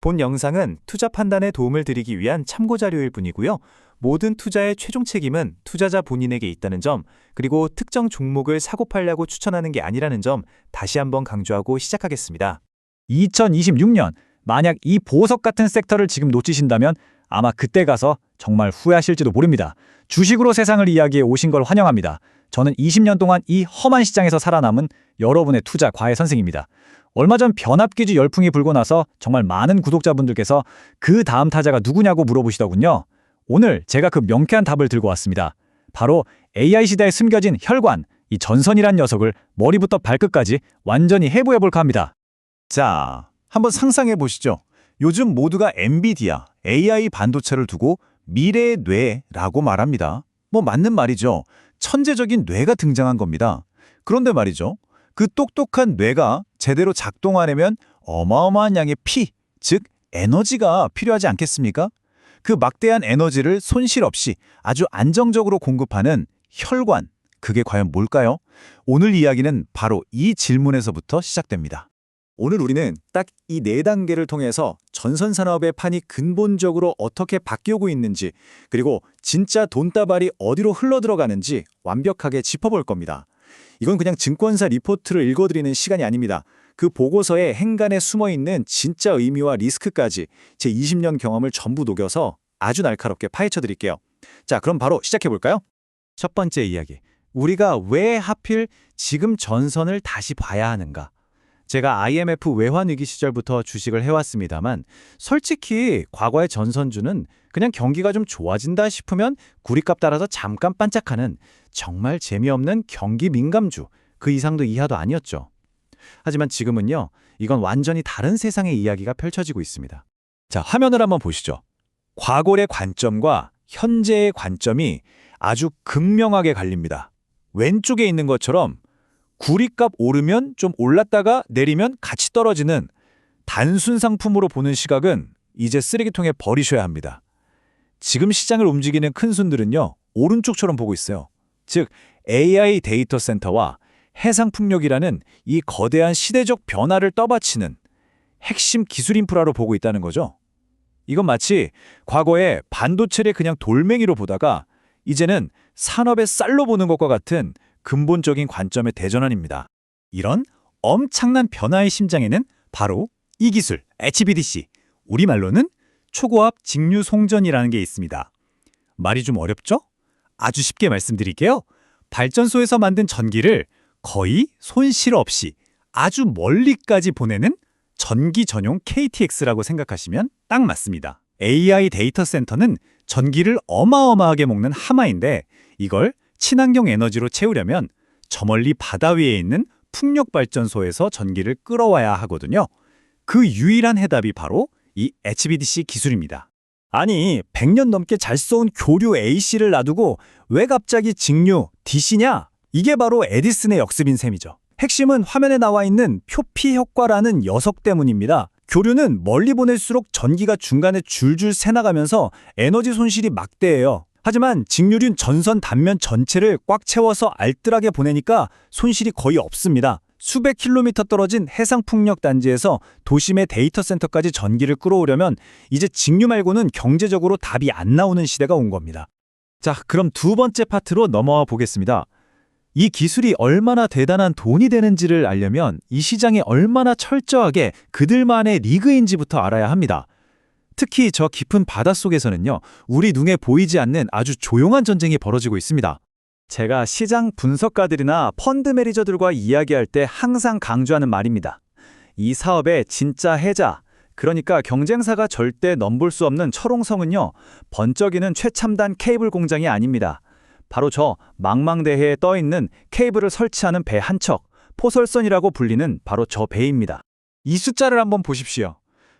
본 영상은 투자 판단에 도움을 드리기 위한 참고 자료일 뿐이고요. 모든 투자의 최종 책임은 투자자 본인에게 있다는 점, 그리고 특정 종목을 사고 팔려고 추천하는 게 아니라는 점 다시 한번 강조하고 시작하겠습니다. 2026년 만약 이 보석 같은 섹터를 지금 놓치신다면 아마 그때 가서 정말 후회하실지도 모릅니다. 주식으로 세상을 이야기해 오신 걸 환영합니다. 저는 20년 동안 이 험한 시장에서 살아남은 여러분의 투자 과외 선생입니다. 얼마 전 변압기주 열풍이 불고 나서 정말 많은 구독자분들께서 그 다음 타자가 누구냐고 물어보시더군요. 오늘 제가 그 명쾌한 답을 들고 왔습니다. 바로 AI 시대에 숨겨진 혈관, 이 전선이란 녀석을 머리부터 발끝까지 완전히 해부해볼까 합니다. 자, 한번 상상해 보시죠. 요즘 모두가 엔비디아, AI 반도체를 두고 미래의 뇌라고 말합니다. 뭐 맞는 말이죠. 천재적인 뇌가 등장한 겁니다. 그런데 말이죠. 그 똑똑한 뇌가 제대로 작동하려면 어마어마한 양의 피, 즉 에너지가 필요하지 않겠습니까? 그 막대한 에너지를 손실 없이 아주 안정적으로 공급하는 혈관, 그게 과연 뭘까요? 오늘 이야기는 바로 이 질문에서부터 시작됩니다. 오늘 우리는 딱 이 네 단계를 통해서 전선 산업의 판이 근본적으로 어떻게 바뀌고 있는지, 그리고 진짜 돈다발이 어디로 흘러들어가는지 완벽하게 짚어볼 겁니다. 이건 그냥 증권사 리포트를 읽어드리는 시간이 아닙니다. 그 보고서에 행간에 숨어있는 진짜 의미와 리스크까지 제 20년 경험을 전부 녹여서 아주 날카롭게 파헤쳐드릴게요. 자, 그럼 바로 시작해볼까요? 첫 번째 이야기. 우리가 왜 하필 지금 전선을 다시 봐야 하는가? 제가 IMF 외환위기 시절부터 주식을 해왔습니다만 솔직히 과거의 전선주는 그냥 경기가 좀 좋아진다 싶으면 구리값 따라서 잠깐 반짝하는 정말 재미없는 경기 민감주, 그 이상도 이하도 아니었죠. 하지만 지금은요, 이건 완전히 다른 세상의 이야기가 펼쳐지고 있습니다. 자, 화면을 한번 보시죠. 과거의 관점과 현재의 관점이 아주 극명하게 갈립니다. 왼쪽에 있는 것처럼 구리값 오르면 좀 올랐다가 내리면 같이 떨어지는 단순 상품으로 보는 시각은 이제 쓰레기통에 버리셔야 합니다. 지금 시장을 움직이는 큰 순들은요, 오른쪽처럼 보고 있어요. 즉, AI 데이터 센터와 해상풍력이라는 이 거대한 시대적 변화를 떠받치는 핵심 기술 인프라로 보고 있다는 거죠. 이건 마치 과거에 반도체를 그냥 돌멩이로 보다가 이제는 산업의 쌀로 보는 것과 같은 근본적인 관점의 대전환입니다. 이런 엄청난 변화의 심장에는 바로 이 기술, HVDC, 우리말로는 초고압 직류 송전이라는 게 있습니다. 말이 좀 어렵죠? 아주 쉽게 말씀드릴게요. 발전소에서 만든 전기를 거의 손실 없이 아주 멀리까지 보내는 전기 전용 KTX라고 생각하시면 딱 맞습니다. AI 데이터 센터는 전기를 어마어마하게 먹는 하마인데 이걸 친환경 에너지로 채우려면 저 멀리 바다 위에 있는 풍력발전소에서 전기를 끌어와야 하거든요. 그 유일한 해답이 바로 이 HVDC 기술입니다. 아니, 100년 넘게 잘 써온 교류 AC를 놔두고 왜 갑자기 직류 DC냐? 이게 바로 에디슨의 역습인 셈이죠. 핵심은 화면에 나와 있는 표피 효과라는 녀석 때문입니다. 교류는 멀리 보낼수록 전기가 중간에 줄줄 새나가면서 에너지 손실이 막대해요. 하지만 직류륜 전선 단면 전체를 꽉 채워서 알뜰하게 보내니까 손실이 거의 없습니다. 수백 킬로미터 떨어진 해상풍력 단지에서 도심의 데이터 센터까지 전기를 끌어오려면 이제 직류 말고는 경제적으로 답이 안 나오는 시대가 온 겁니다. 자, 그럼 두 번째 파트로 넘어와 보겠습니다. 이 기술이 얼마나 대단한 돈이 되는지를 알려면 이 시장이 얼마나 철저하게 그들만의 리그인지부터 알아야 합니다. 특히 저 깊은 바닷속에서는요, 우리 눈에 보이지 않는 아주 조용한 전쟁이 벌어지고 있습니다. 제가 시장 분석가들이나 펀드 매니저들과 이야기할 때 항상 강조하는 말입니다. 이 사업의 진짜 해자, 그러니까 경쟁사가 절대 넘볼 수 없는 철옹성은요, 번쩍이는 최첨단 케이블 공장이 아닙니다. 바로 저 망망대해에 떠있는 케이블을 설치하는 배 한 척, 포설선이라고 불리는 바로 저 배입니다. 이 숫자를 한번 보십시오.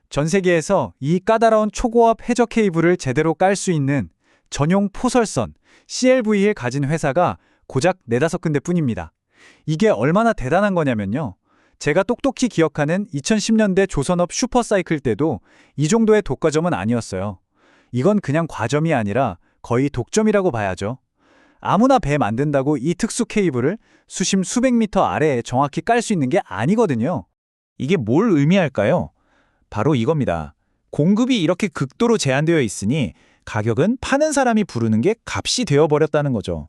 전 세계에서 이 까다로운 초고압 해저 케이블을 제대로 깔 수 있는 전용 포설선 CLV를 가진 회사가 고작 4-5군데 뿐입니다. 이게 얼마나 대단한 거냐면요. 제가 똑똑히 기억하는 2010년대 조선업 슈퍼사이클 때도 이 정도의 독과점은 아니었어요. 이건 그냥 과점이 아니라 거의 독점이라고 봐야죠. 아무나 배 만든다고 이 특수 케이블을 수심 수백 미터 아래에 정확히 깔 수 있는 게 아니거든요. 이게 뭘 의미할까요? 바로 이겁니다. 공급이 이렇게 극도로 제한되어 있으니 가격은 파는 사람이 부르는 게 값이 되어버렸다는 거죠.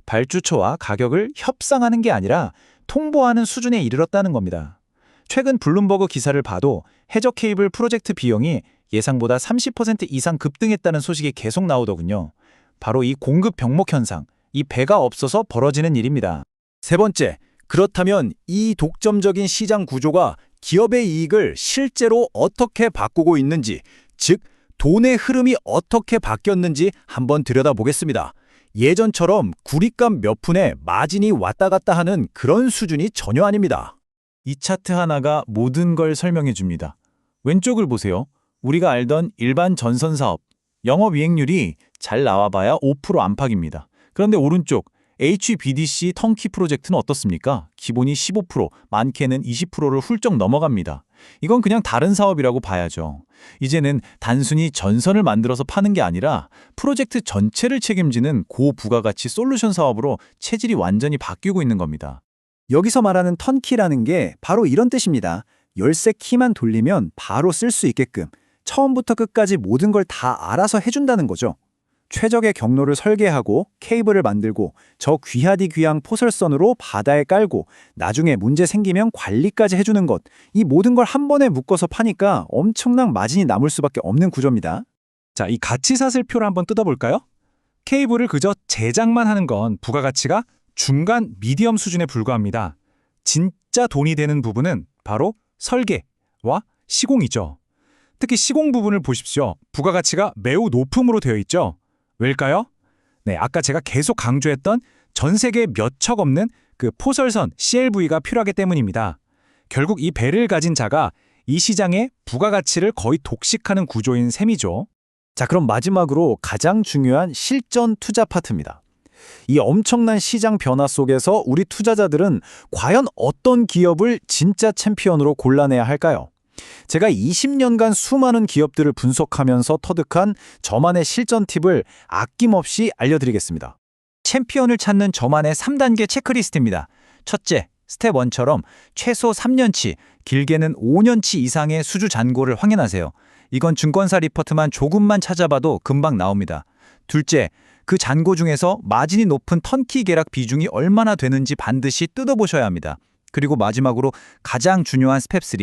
발주처와 가격을 협상하는 게 아니라 통보하는 수준에 이르렀다는 겁니다. 최근 블룸버그 기사를 봐도 해저 케이블 프로젝트 비용이 예상보다 30% 이상 급등했다는 소식이 계속 나오더군요. 바로 이 공급 병목 현상, 이 배가 없어서 벌어지는 일입니다. 세 번째, 그렇다면 이 독점적인 시장 구조가 기업의 이익을 실제로 어떻게 바꾸고 있는지, 즉 돈의 흐름이 어떻게 바뀌었는지 한번 들여다보겠습니다. 예전처럼 구리값 몇 푼에 마진이 왔다 갔다 하는 그런 수준이 전혀 아닙니다. 이 차트 하나가 모든 걸 설명해 줍니다. 왼쪽을 보세요. 우리가 알던 일반 전선 사업, 영업이익률이 잘 나와봐야 5% 안팎입니다. 그런데 오른쪽 HVDC 턴키 프로젝트는 어떻습니까? 기본이 15%, 많게는 20%를 훌쩍 넘어갑니다. 이건 그냥 다른 사업이라고 봐야죠. 이제는 단순히 전선을 만들어서 파는 게 아니라 프로젝트 전체를 책임지는 고부가가치 솔루션 사업으로 체질이 완전히 바뀌고 있는 겁니다. 여기서 말하는 턴키라는 게 바로 이런 뜻입니다. 열쇠 키만 돌리면 바로 쓸 수 있게끔 처음부터 끝까지 모든 걸 다 알아서 해준다는 거죠. 최적의 경로를 설계하고 케이블을 만들고 저 귀하디 귀한 포설선으로 바다에 깔고 나중에 문제 생기면 관리까지 해주는 것. 이 모든 걸 한 번에 묶어서 파니까 엄청난 마진이 남을 수밖에 없는 구조입니다. 자, 이 가치사슬표를 한번 뜯어볼까요? 케이블을 그저 제작만 하는 건 부가가치가 중간 미디엄 수준에 불과합니다. 진짜 돈이 되는 부분은 바로 설계와 시공이죠. 특히 시공 부분을 보십시오. 부가가치가 매우 높음으로 되어 있죠. 왜일까요? 네, 아까 제가 계속 강조했던 전 세계에 몇 척 없는 그 포설선 CLV가 필요하기 때문입니다. 결국 이 배를 가진 자가 이 시장의 부가가치를 거의 독식하는 구조인 셈이죠. 자, 그럼 마지막으로 가장 중요한 실전 투자 파트입니다. 이 엄청난 시장 변화 속에서 우리 투자자들은 과연 어떤 기업을 진짜 챔피언으로 골라내야 할까요? 제가 20년간 수많은 기업들을 분석하면서 터득한 저만의 실전 팁을 아낌없이 알려드리겠습니다. 챔피언을 찾는 저만의 3단계 체크리스트입니다. 첫째, 스텝 1처럼 최소 3년치, 길게는 5년치 이상의 수주 잔고를 확인하세요. 이건 증권사 리포트만 조금만 찾아봐도 금방 나옵니다. 둘째, 그 잔고 중에서 마진이 높은 턴키 계약 비중이 얼마나 되는지 반드시 뜯어보셔야 합니다. 그리고 마지막으로 가장 중요한 스텝 3,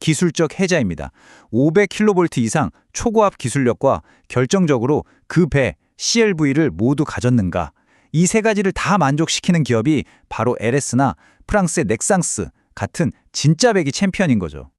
기술적 해자입니다. 500kV 이상 초고압 기술력과 결정적으로 그 배, CLV를 모두 가졌는가. 이 세 가지를 다 만족시키는 기업이 바로 LS나 프랑스의 넥상스 같은 진짜 배기 챔피언인 거죠.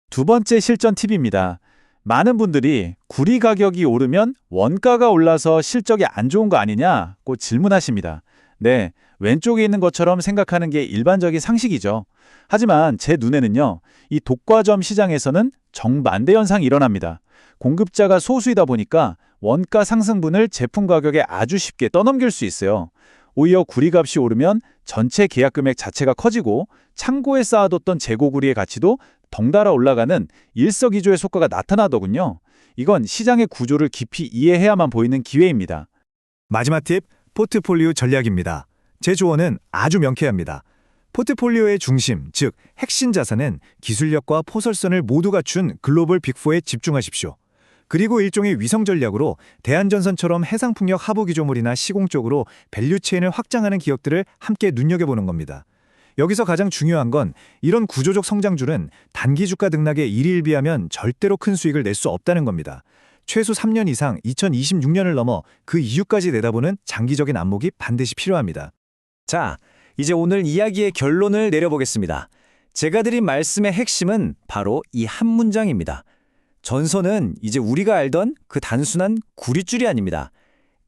두 번째 실전 팁입니다. 많은 분들이 구리 가격이 오르면 원가가 올라서 실적이 안 좋은 거 아니냐고 질문하십니다. 네, 왼쪽에 있는 것처럼 생각하는 게 일반적인 상식이죠. 하지만 제 눈에는요, 이 독과점 시장에서는 정반대 현상이 일어납니다. 공급자가 소수이다 보니까 원가 상승분을 제품 가격에 아주 쉽게 떠넘길 수 있어요. 오히려 구리값이 오르면 전체 계약 금액 자체가 커지고 창고에 쌓아뒀던 재고구리의 가치도 덩달아 올라가는 일석이조의 효과가 나타나더군요. 이건 시장의 구조를 깊이 이해해야만 보이는 기회입니다. 마지막 팁, 포트폴리오 전략입니다. 제 조언은 아주 명쾌합니다. 포트폴리오의 중심, 즉 핵심 자산은 기술력과 포설선을 모두 갖춘 글로벌 빅4에 집중하십시오. 그리고 일종의 위성 전략으로 대한전선처럼 해상풍력 하부 기조물이나 시공 쪽으로 밸류체인을 확장하는 기업들을 함께 눈여겨보는 겁니다. 여기서 가장 중요한 건 이런 구조적 성장줄은 단기 주가 등락에 일희일비하면 절대로 큰 수익을 낼 수 없다는 겁니다. 최소 3년 이상 2026년을 넘어 그 이후까지 내다보는 장기적인 안목이 반드시 필요합니다. 자, 이제 오늘 이야기의 결론을 내려보겠습니다. 제가 드린 말씀의 핵심은 바로 이 한 문장입니다. 전선은 이제 우리가 알던 그 단순한 구릿줄이 아닙니다.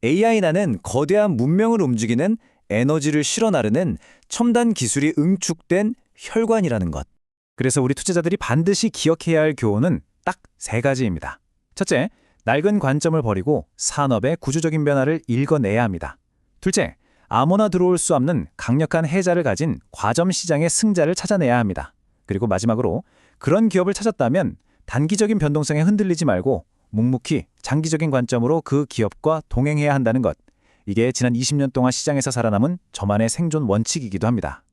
AI라는 거대한 문명을 움직이는 에너지를 실어 나르는 첨단 기술이 응축된 혈관이라는 것. 그래서 우리 투자자들이 반드시 기억해야 할 교훈은 딱 세 가지입니다. 첫째, 낡은 관점을 버리고 산업의 구조적인 변화를 읽어내야 합니다. 둘째, 아무나 들어올 수 없는 강력한 해자를 가진 과점 시장의 승자를 찾아내야 합니다. 그리고 마지막으로 그런 기업을 찾았다면 단기적인 변동성에 흔들리지 말고 묵묵히 장기적인 관점으로 그 기업과 동행해야 한다는 것. 이게 지난 20년 동안 시장에서 살아남은 저만의 생존 원칙이기도 합니다.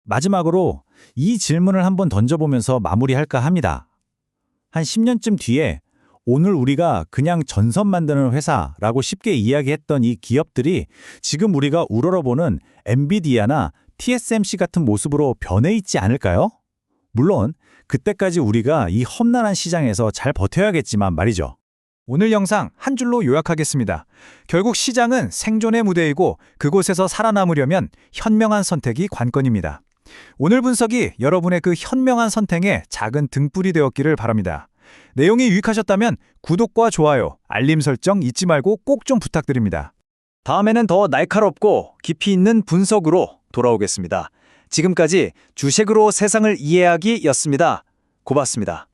마지막으로 이 질문을 한번 던져보면서 마무리할까 합니다. 한 10년쯤 뒤에 오늘 우리가 그냥 전선 만드는 회사라고 쉽게 이야기했던 이 기업들이 지금 우리가 우러러보는 엔비디아나 TSMC 같은 모습으로 변해 있지 않을까요? 물론 그때까지 우리가 이 험난한 시장에서 잘 버텨야겠지만 말이죠. 오늘 영상 한 줄로 요약하겠습니다. 결국 시장은 생존의 무대이고 그곳에서 살아남으려면 현명한 선택이 관건입니다. 오늘 분석이 여러분의 그 현명한 선택에 작은 등불이 되었기를 바랍니다. 내용이 유익하셨다면 구독과 좋아요, 알림 설정 잊지 말고 꼭 좀 부탁드립니다. 다음에는 더 날카롭고 깊이 있는 분석으로 돌아오겠습니다. 지금까지 주식으로 세상을 이해하기였습니다. 고맙습니다.